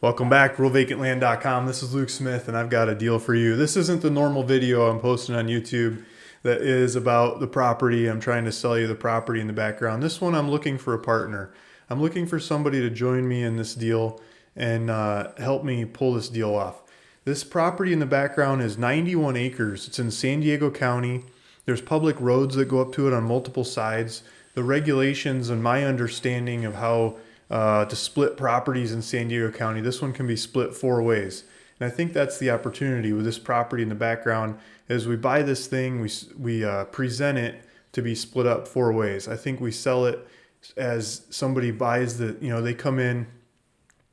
Welcome back, realvacantland.com. This is Luke Smith, and I've got a deal for you. This isn't the normal video I'm posting on YouTube that is about the property. I'm trying to sell you the property in the background. This one, I'm looking for a partner. I'm looking for somebody to join me in this deal and help me pull this deal off. This property in the background is 91 acres. It's in San Diego County. There's public roads that go up to it on multiple sides. The regulations and my understanding of how to split properties in San Diego County, this one can be split 4 ways. And I think that's the opportunity with this property in the background. As we buy this thing, we present it to be split up 4 ways. I think we sell it as somebody buys they come in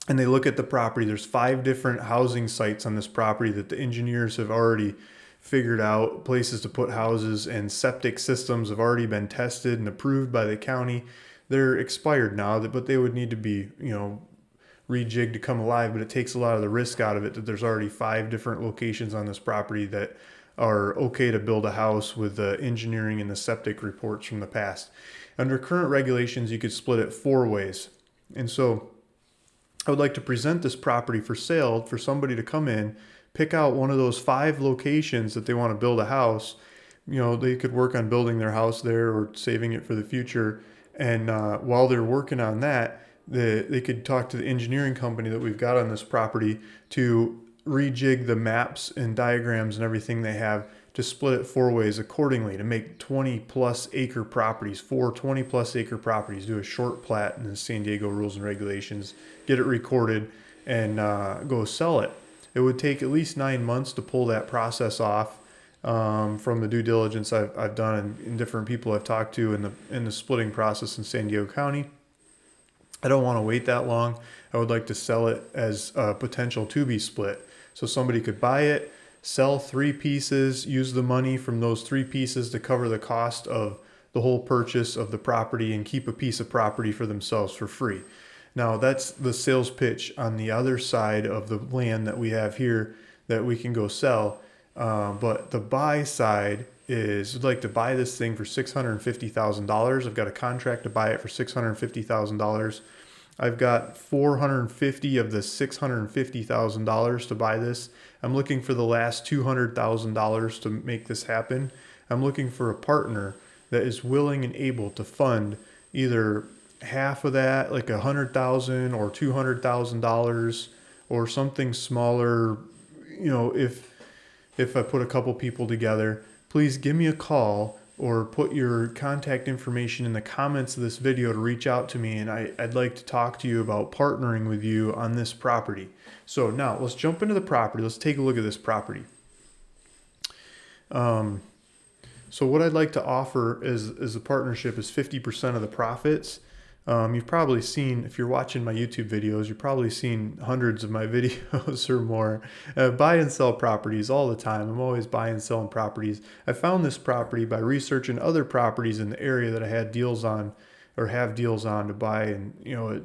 and they look at the property. There's 5 different housing sites on this property that the engineers have already figured out, places to put houses, and septic systems have already been tested and approved by the county. They're expired now, but they would need to be, rejigged to come alive. But it takes a lot of the risk out of it that there's already 5 different locations on this property that are okay to build a house with the engineering and the septic reports from the past. Under current regulations, you could split it 4 ways. And so I would like to present this property for sale for somebody to come in, pick out one of those 5 locations that they want to build a house. They could work on building their house there or saving it for the future. And while they're working on that, they could talk to the engineering company that we've got on this property to rejig the maps and diagrams and everything they have to split it 4 ways accordingly to make 20 plus acre properties, 20 plus acre properties, do a short plat in the San Diego rules and regulations, get it recorded, and go sell it. It would take at least 9 months to pull that process off. From the due diligence I've done and different people I've talked to in the splitting process in San Diego County. I don't want to wait that long. I would like to sell it as a potential to be split. So somebody could buy it, sell 3 pieces, use the money from those 3 pieces to cover the cost of the whole purchase of the property and keep a piece of property for themselves for free. Now that's the sales pitch on the other side of the land that we have here that we can go sell. But the buy side is, I'd like to buy this thing for $650,000. I've got a contract to buy it for $650,000. I've got $450 of the $650,000 to buy this. I'm looking for the last $200,000 to make this happen. I'm looking for a partner that is willing and able to fund either half of that, like $100,000 or $200,000, or something smaller. If I put a couple people together, please give me a call or put your contact information in the comments of this video to reach out to me, and I'd like to talk to you about partnering with you on this property. So now let's jump into the property. Let's take a look at this property. So what I'd like to offer as a partnership is 50% of the profits. You've probably seen, if you're watching my YouTube videos, you've probably seen hundreds of my videos or more. Buy and sell properties all the time. I'm always buying and selling properties. I found this property by researching other properties in the area that I had deals on or have deals on to buy, and at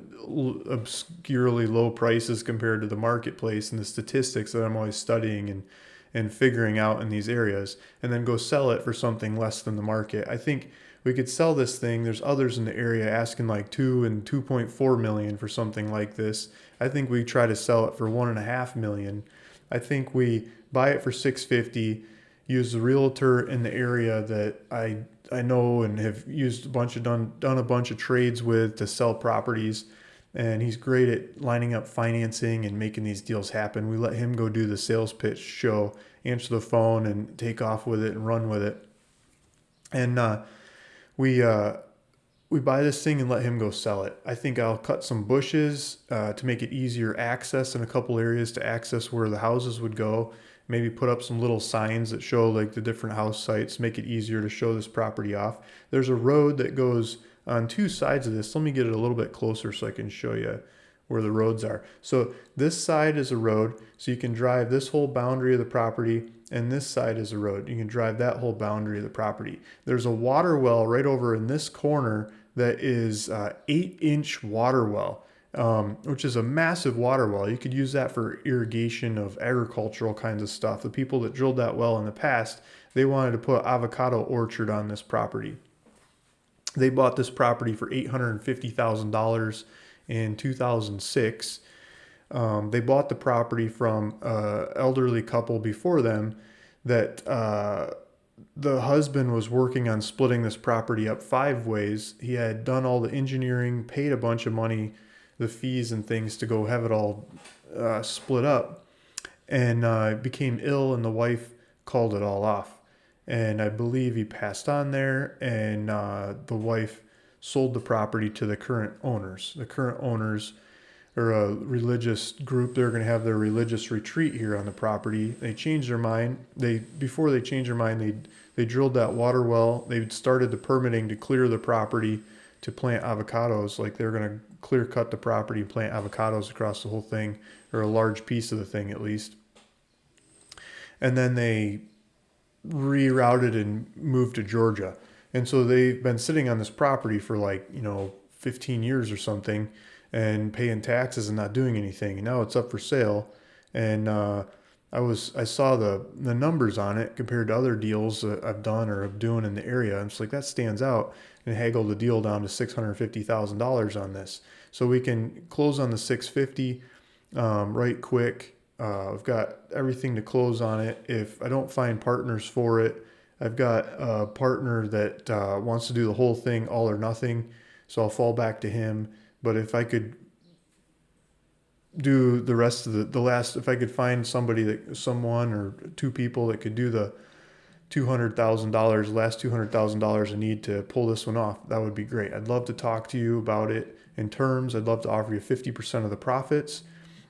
obscurely low prices compared to the marketplace and the statistics that I'm always studying and figuring out in these areas, and then go sell it for something less than the market. I think we could sell this thing. There's others in the area asking like 2 and 2.4 million for something like this. I think we try to sell it for 1.5 million. I think we buy it for 650, use the realtor in the area that I know and have used done a bunch of trades with to sell properties. And he's great at lining up financing and making these deals happen. We let him go do the sales pitch show, answer the phone, and take off with it and run with it. And we buy this thing and let him go sell it. I think I'll cut some bushes to make it easier access in a couple areas to access where the houses would go. Maybe put up some little signs that show like the different house sites, make it easier to show this property off. There's a road that goes on 2 sides of this. Let me get it a little bit closer so I can show you where the roads are. So this side is a road, so you can drive this whole boundary of the property, and this side is a road. You can drive that whole boundary of the property. There's a water well right over in this corner that is 8-inch water well, which is a massive water well. You could use that for irrigation of agricultural kinds of stuff. The people that drilled that well in the past, they wanted to put avocado orchard on this property. They bought this property for $850,000 in 2006. They bought the property from an elderly couple before them that the husband was working on splitting this property up 5 ways. He had done all the engineering, paid a bunch of money, the fees and things to go have it all split up, and became ill, and the wife called it all off. And I believe he passed on there, and the wife sold the property to the current owners. The current owners are a religious group. They're going to have their religious retreat here on the property. They changed their mind. Before they changed their mind, they drilled that water well. They started the permitting to clear the property to plant avocados. Like they're going to clear cut the property and plant avocados across the whole thing, or a large piece of the thing at least. And then they rerouted and moved to Georgia. And so they've been sitting on this property for 15 years or something, and paying taxes and not doing anything. And now it's up for sale. And I saw the numbers on it compared to other deals that I've done or I'm doing in the area. And it's like, that stands out, and haggled the deal down to $650,000 on this. So we can close on the 650 right quick. I've got everything to close on it. If I don't find partners for it, I've got a partner that wants to do the whole thing all or nothing. So I'll fall back to him. But if I could do the rest of the last, if I could find someone or two people that could do the $200,000, last $200,000 I need to pull this one off, that would be great. I'd love to talk to you about it in terms. I'd love to offer you 50% of the profits,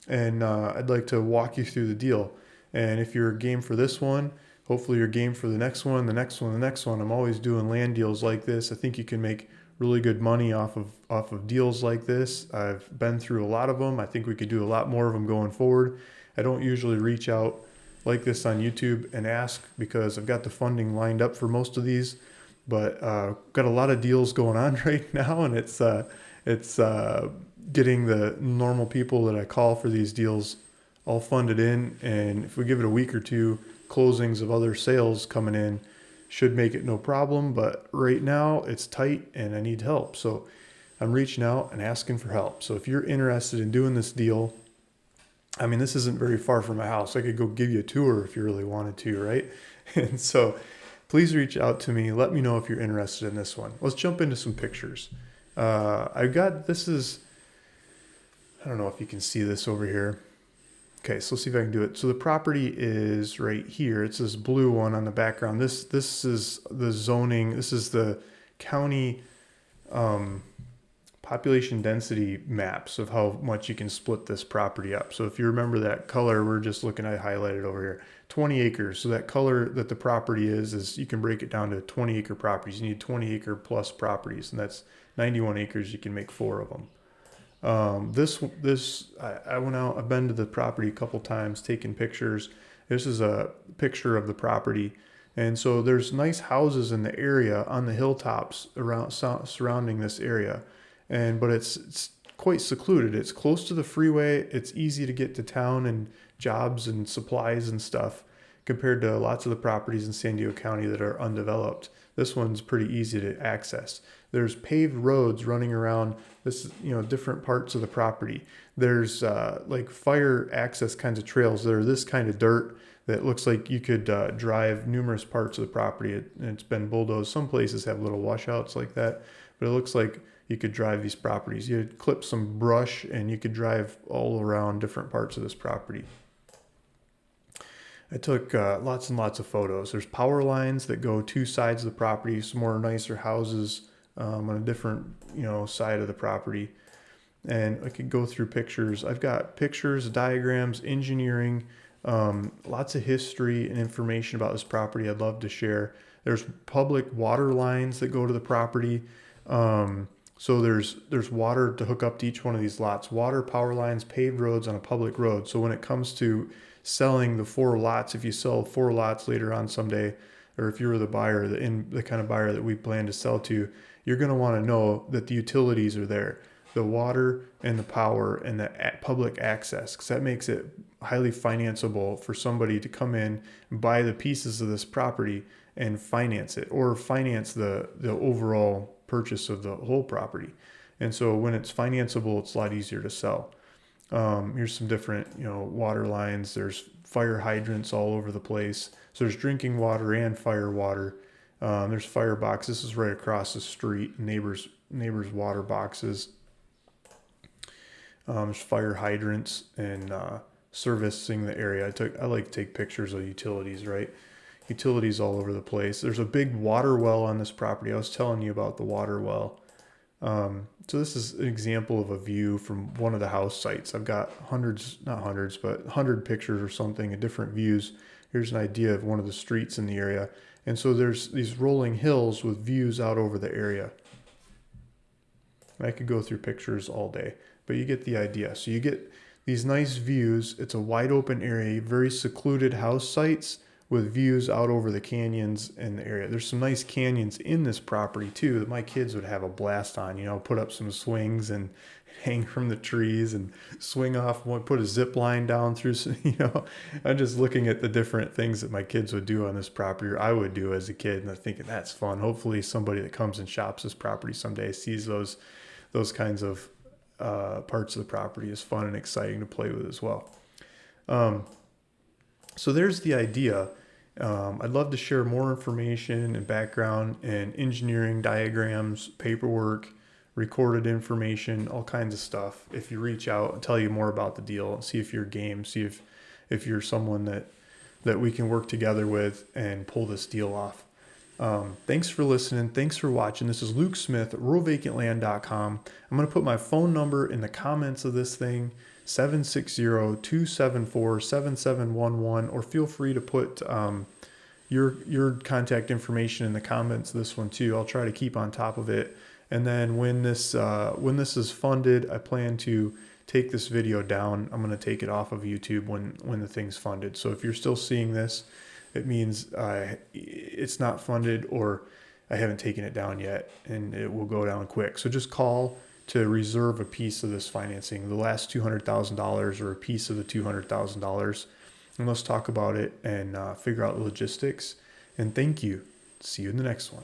and I'd like to walk you through the deal. And if you're game for this one, hopefully you're game for the next one, the next one, the next one. I'm always doing land deals like this. I think you can make really good money off of deals like this. I've been through a lot of them. I think we could do a lot more of them going forward. I don't usually reach out like this on YouTube and ask, because I've got the funding lined up for most of these, but got a lot of deals going on right now, and it's getting the normal people that I call for these deals all funded in. And if we give it a week or two, closings of other sales coming in should make it no problem. But right now it's tight and I need help. So I'm reaching out and asking for help. So if you're interested in doing this deal, I mean, this isn't very far from my house. I could go give you a tour if you really wanted to, right? And so please reach out to me. Let me know if you're interested in this one. Let's jump into some pictures. I don't know if you can see this over here. Okay, so let's see if I can do it. So the property is right here. It's this blue one on the background. This is the zoning. This is the county population density maps of how much you can split this property up. So if you remember that color, we're just looking at highlighted over here, 20 acres. So that color that the property is you can break it down to 20 acre properties. You need 20 acre plus properties, and that's 91 acres. You can make 4 of them. I went out, I've been to the property a couple times, taking pictures. This is a picture of the property. And so there's nice houses in the area on the hilltops surrounding this area. But it's quite secluded. It's close to the freeway. It's easy to get to town and jobs and supplies and stuff compared to lots of the properties in San Diego County that are undeveloped. This one's pretty easy to access. There's paved roads running around different parts of the property. There's like fire access kinds of trails that are this kind of dirt that looks like you could drive numerous parts of the property. It's been bulldozed. Some places have little washouts like that, but it looks like you could drive these properties. You'd clip some brush and you could drive all around different parts of this property. I took lots and lots of photos. There's power lines that go 2 sides of the property, some more nicer houses on a different side of the property. And I could go through pictures. I've got pictures, diagrams, engineering, lots of history and information about this property I'd love to share. There's public water lines that go to the property. So there's water to hook up to each one of these lots, water, power lines, paved roads on a public road. So when it comes to selling the 4 lots, if you sell 4 lots later on someday, or if you're the buyer, the kind of buyer that we plan to sell to, you're going to want to know that the utilities are there, the water and the power and the public access, because that makes it highly financeable for somebody to come in and buy the pieces of this property and finance it, or finance the overall purchase of the whole property. And so when it's financeable, it's a lot easier to sell. Here's some different, water lines. There's fire hydrants all over the place. So there's drinking water and fire water. There's fire boxes. This is right across the street. Neighbors' water boxes. There's fire hydrants and servicing the area. I like to take pictures of utilities, right? Utilities all over the place. There's a big water well on this property. I was telling you about the water well. So this is an example of a view from one of the house sites. I've got not hundreds, but 100 pictures or something of different views. Here's an idea of one of the streets in the area. And so there's these rolling hills with views out over the area. I could go through pictures all day, but you get the idea. So you get these nice views. It's a wide open area, very secluded house sites with views out over the canyons in the area. There's some nice canyons in this property too that my kids would have a blast on, put up some swings and hang from the trees and swing off, put a zip line down through, I'm just looking at the different things that my kids would do on this property, or I would do as a kid, and I'm thinking that's fun. Hopefully somebody that comes and shops this property someday sees those kinds of parts of the property as fun and exciting to play with as well. So there's the idea. I'd love to share more information and background and engineering diagrams, paperwork, recorded information, all kinds of stuff. If you reach out and tell you more about the deal, see if you're game, see if you're someone that we can work together with and pull this deal off. Thanks for listening. Thanks for watching. This is Luke Smith at ruralvacantland.com. I'm going to put my phone number in the comments of this thing, 760-274-7711, or feel free to put your contact information in the comments of this one too. I'll try to keep on top of it. And then when this is funded, I plan to take this video down. I'm going to take it off of YouTube when the thing's funded. So if you're still seeing this, it means it's not funded, or I haven't taken it down yet, and it will go down quick. So just call to reserve a piece of this financing, the last $200,000 or a piece of the $200,000, and let's talk about it and figure out the logistics. And thank you. See you in the next one.